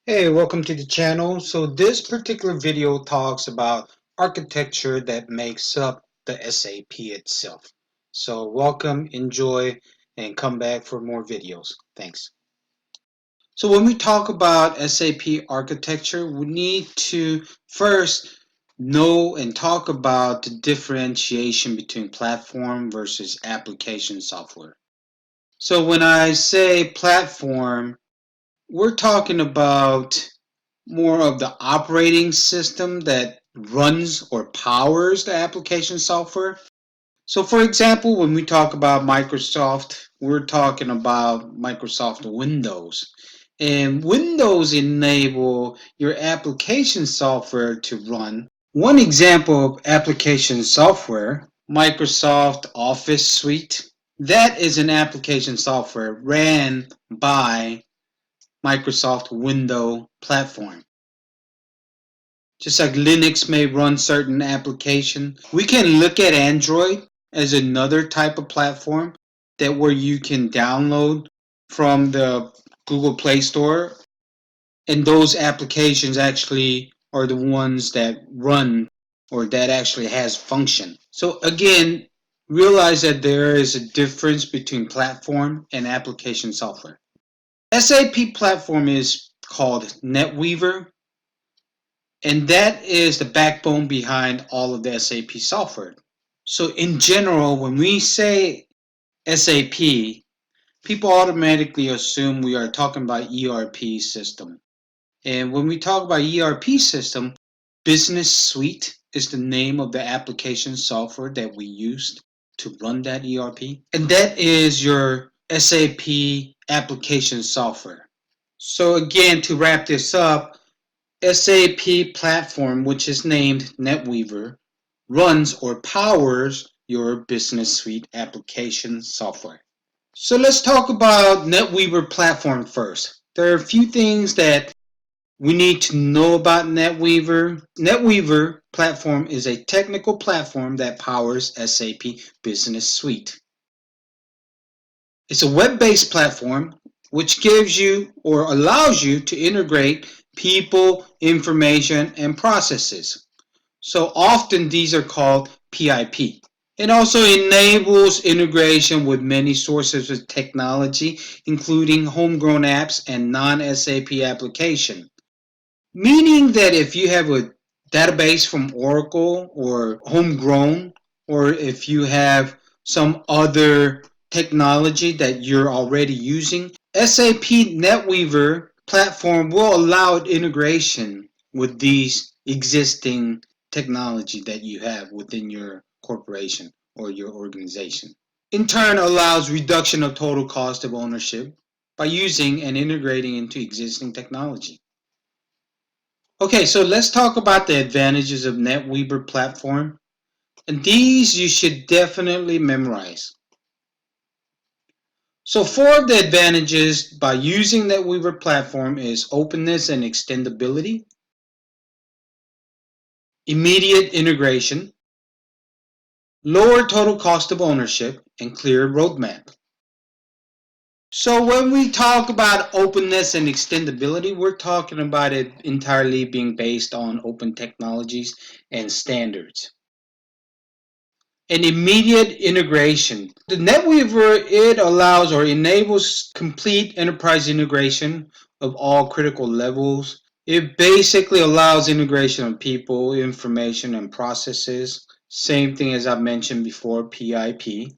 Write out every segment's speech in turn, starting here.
Hey, welcome to the channel. So this particular video talks about architecture that makes up the SAP itself. So welcome, enjoy, and come back for more videos. Thanks. So when we talk about SAP architecture, we need to first know and talk about the differentiation between platform versus application software. So when I say platform, we're talking about more of the operating system that runs or powers the application software. So for example, when we talk about Microsoft, we're talking about Microsoft Windows. And Windows enable your application software to run. One example of application software, Microsoft Office Suite, that is an application software ran by Microsoft Windows Platform. Just like Linux may run certain applications, we can look at Android as another type of platform that where you can download from the Google Play Store, and those applications actually are the ones that run or that actually has function. So again, realize that there is a difference between platform and application software. SAP platform is called Netweaver, and that is the backbone behind all of the SAP software. So in general, when we say SAP, people automatically assume we are talking about ERP system. And when we talk about ERP system, Business Suite is the name of the application software that we used to run that ERP. And that is your SAP application software. So again, to wrap this up, SAP platform, which is named Netweaver, runs or powers your Business Suite application software. So let's talk about Netweaver platform first. There are a few things that we need to know about Netweaver. Netweaver platform is a technical platform that powers SAP Business Suite. It's a web-based platform which gives you or allows you to integrate people, information, and processes. So often these are called PIP. It also enables integration with many sources of technology, including homegrown apps and non-SAP application. Meaning that if you have a database from Oracle or homegrown, or if you have some other technology that you're already using, SAP Netweaver platform will allow integration with these existing technology that you have within your corporation or your organization. In turn, allows reduction of total cost of ownership by using and integrating into existing technology. Okay, so let's talk about the advantages of Netweaver platform. And these you should definitely memorize. So four of the advantages by using Netweaver platform is openness and extendability, immediate integration, lower total cost of ownership, and clear roadmap. So when we talk about openness and extendability, we're talking about it entirely being based on open technologies and standards. An immediate integration. The Netweaver, it allows or enables complete enterprise integration of all critical levels. It basically allows integration of people, information, and processes. Same thing as I mentioned before, PIP.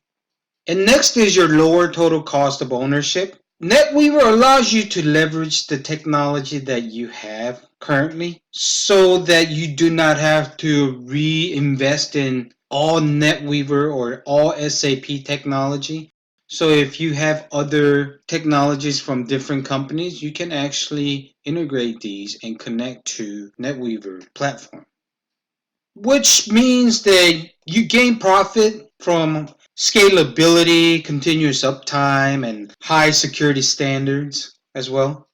And next is your lower total cost of ownership. Netweaver allows you to leverage the technology that you have currently so that you do not have to reinvest in all Netweaver or all SAP technology. So if you have other technologies from different companies, you can actually integrate these and connect to Netweaver platform, which means that you gain profit from scalability, continuous uptime, and high security standards as well.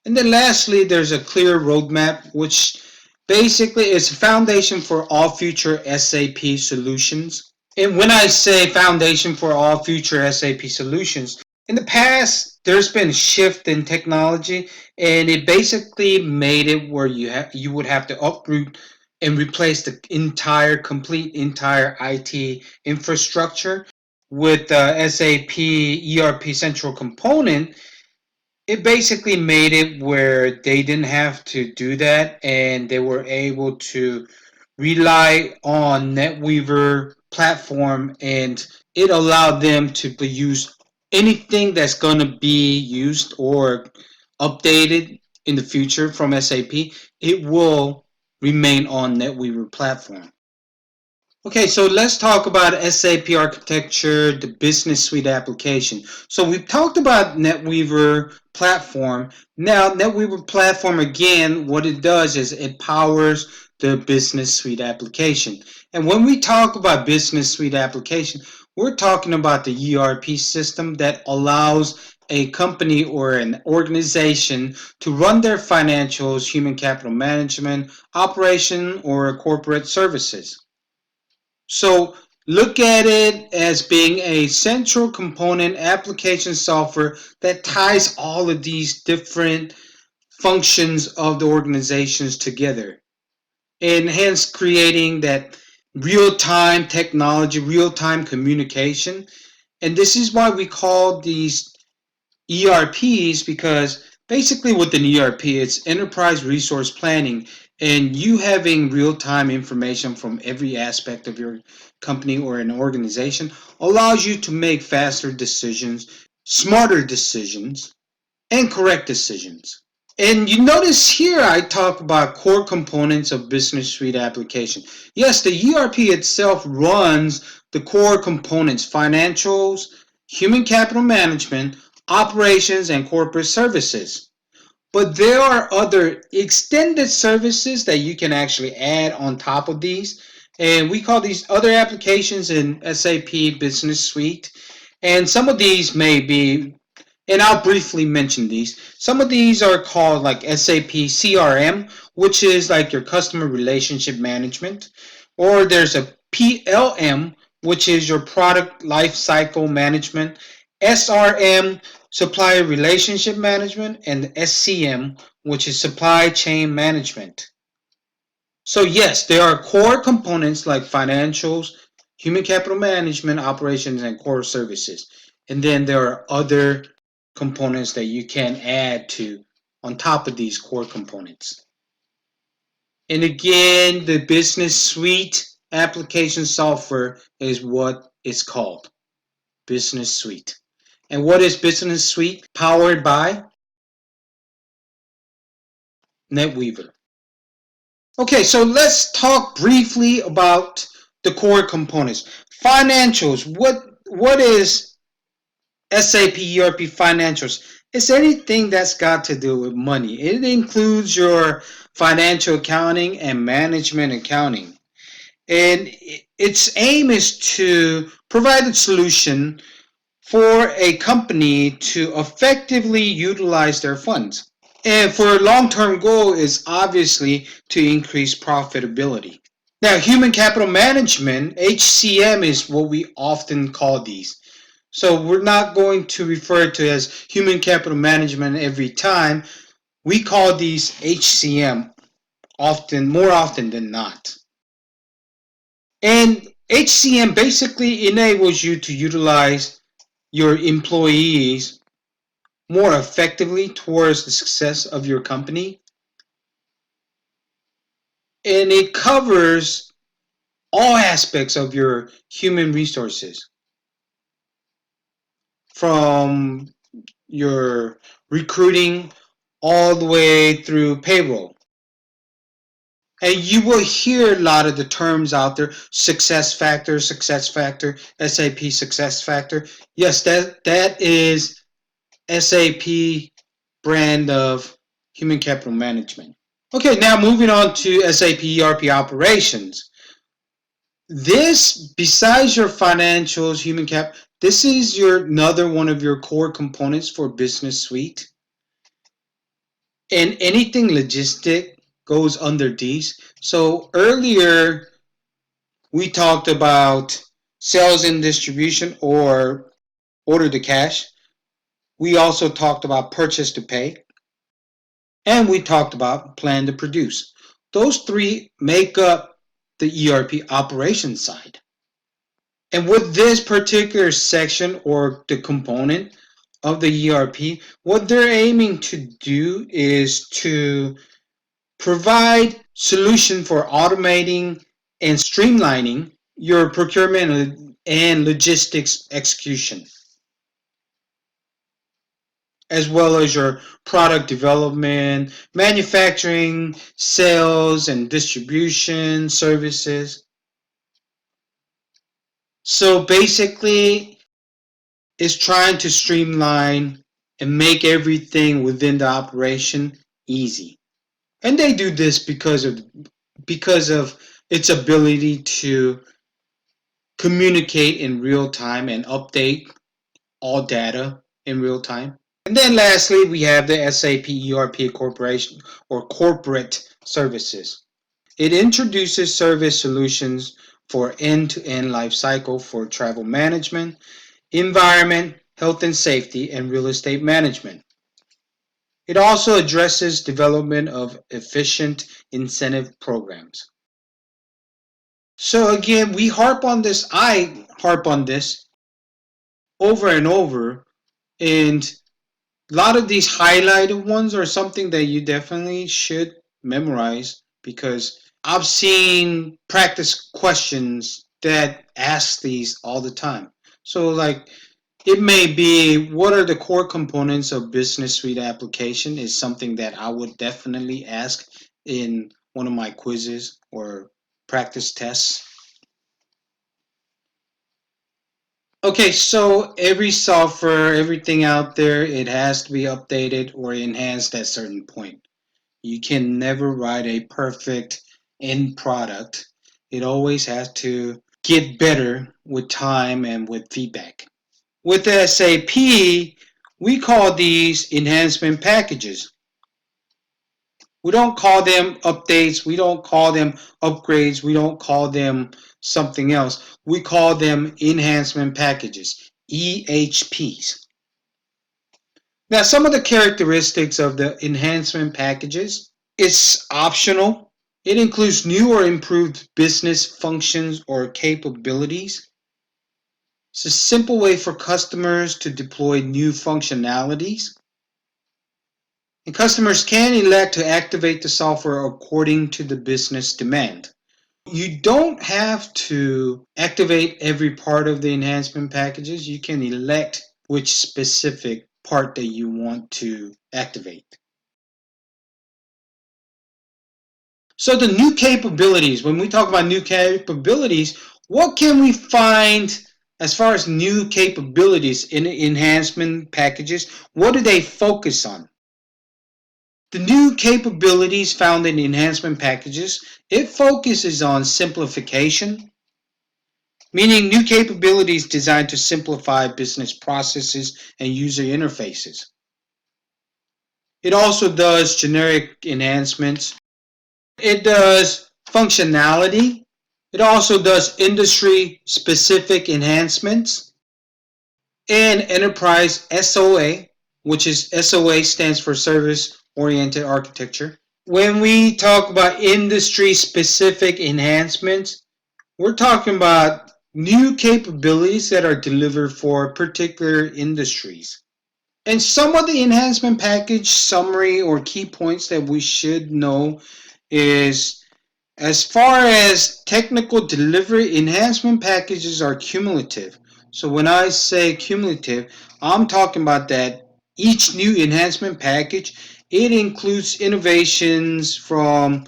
And then lastly, there's a clear roadmap, which basically is a foundation for all future SAP solutions. And when I say foundation for all future SAP solutions, In the past, there's been a shift in technology, and it basically made it where you would have to uproot and replace the entire IT infrastructure with SAP ERP Central Component. It basically made it where they didn't have to do that, and they were able to rely on Netweaver Platform, and it allowed them to use anything that's going to be used or updated in the future from SAP. It will remain on Netweaver Platform. Okay, so let's talk about SAP Architecture, the Business Suite application. So we've talked about Netweaver Platform. Now, Netweaver Platform, again, what it does is it powers the Business Suite application. And when we talk about Business Suite application, we're talking about the ERP system that allows a company or an organization to run their financials, human capital management, operation, or corporate services. So look at it as being a central component application software that ties all of these different functions of the organizations together, and hence creating that real-time technology, real-time communication. And this is why we call these ERPs, because basically with an ERP, it's enterprise resource planning, and you having real-time information from every aspect of your company or an organization allows you to make faster decisions, smarter decisions, and correct decisions. And you notice here I talk about core components of Business Suite application. Yes, the ERP itself runs the core components: financials, human capital management, operations, and corporate services. But there are other extended services that you can actually add on top of these. And we call these other applications in SAP Business Suite. And some of these may be, and I'll briefly mention these. Some of these are called like SAP CRM, which is like your customer relationship management, or there's a PLM, which is your product life cycle management, SRM, supplier relationship management, and SCM, which is supply chain management. So yes, there are core components like financials, human capital management, operations, and core services. And then there are other components that you can add to on top of these core components. And again, the Business Suite application software is what it's called, Business Suite. And what is Business Suite? Powered by Netweaver. Okay, so let's talk briefly about the core components. Financials. What is SAP ERP Financials? It's anything that's got to do with money. It includes your financial accounting and management accounting. And its aim is to provide a solution for a company to effectively utilize their funds. And for a long-term goal is obviously to increase profitability. Now, human capital management, HCM, is what we often call these. So we're not going to refer to as human capital management every time. We call these HCM often, more often than not. And HCM basically enables you to utilize your employees more effectively towards the success of your company. And it covers all aspects of your human resources, from your recruiting all the way through payroll. And you will hear a lot of the terms out there: success factor, SAP success factor. Yes, that is SAP brand of human capital management. Okay, now moving on to SAP ERP operations. This, besides your financials, human cap, this is your another one of your core components for Business Suite. And anything logistic goes under these. So earlier we talked about sales and distribution, or order to cash. We also talked about purchase to pay, and we talked about plan to produce. Those three make up the ERP operations side. And with this particular section or the component of the ERP, what they're aiming to do is to provide solution for automating and streamlining your procurement and logistics execution, as well as your product development, manufacturing, sales, and distribution services. So basically, it's trying to streamline and make everything within the operation easy. And they do this because of its ability to communicate in real time and update all data in real time. And then lastly, we have the SAP ERP Corporation or Corporate Services. It introduces service solutions for end-to-end life cycle for travel management, environment, health and safety, and real estate management. It also addresses development of efficient incentive programs. So again, I harp on this over and over, and a lot of these highlighted ones are something that you definitely should memorize because I've seen practice questions that ask these all the time. So like it may be what are the core components of business suite application is something that I would definitely ask in one of my quizzes or practice tests. Okay, so every software, everything out there, it has to be updated or enhanced at a certain point. You can never write a perfect end product. It always has to get better with time and with feedback. With SAP, we call these enhancement packages. We don't call them updates. We don't call them upgrades. We don't call them something else. We call them enhancement packages, EHPs. Now, some of the characteristics of the enhancement packages, it's optional. It includes new or improved business functions or capabilities. It's a simple way for customers to deploy new functionalities. And customers can elect to activate the software according to the business demand. You don't have to activate every part of the enhancement packages. You can elect which specific part that you want to activate. So the new capabilities, when we talk about new capabilities, what can we find as far as new capabilities in enhancement packages? What do they focus on? The new capabilities found in enhancement packages, it focuses on simplification, meaning new capabilities designed to simplify business processes and user interfaces. It also does generic enhancements. It does functionality. It also does industry specific enhancements and enterprise SOA, which is SOA stands for service oriented architecture. When we talk about industry specific enhancements, we're talking about new capabilities that are delivered for particular industries. And some of the enhancement package summary or key points that we should know is as far as technical delivery, enhancement packages are cumulative. So when I say cumulative, I'm talking about that each new enhancement package, it includes innovations from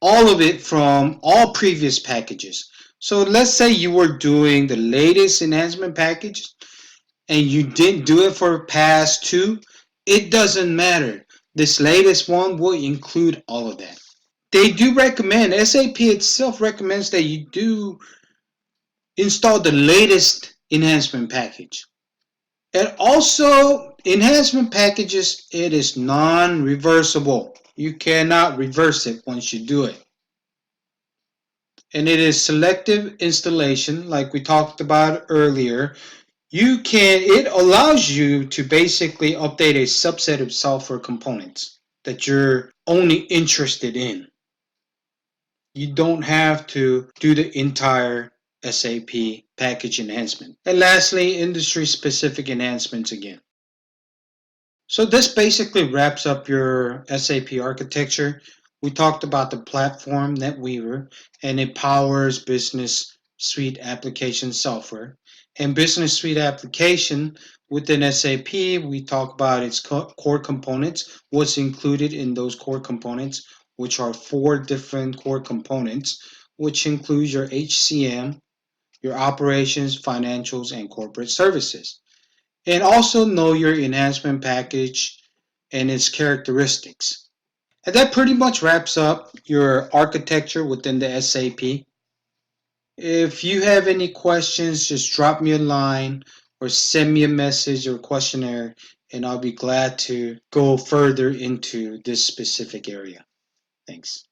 all of it from all previous packages. So let's say you were doing the latest enhancement package and you didn't do it for past two, it doesn't matter. This latest one will include all of that. They do recommend, SAP itself recommends that you do install the latest enhancement package. And also, enhancement packages, it is non-reversible. You cannot reverse it once you do it. And it is selective installation, like we talked about earlier. It allows you to basically update a subset of software components that you're only interested in. You don't have to do the entire SAP package enhancement. And lastly, industry specific enhancements again. So this basically wraps up your SAP architecture. We talked about the platform Netweaver, and it powers business suite application software. And business suite application within SAP, we talk about its core components, what's included in those core components, which are 4 different core components, which includes your HCM, your operations, financials, and corporate services. And also know your enhancement package and its characteristics. And that pretty much wraps up your architecture within the SAP. If you have any questions, just drop me a line or send me a message or questionnaire, and I'll be glad to go further into this specific area. Thanks.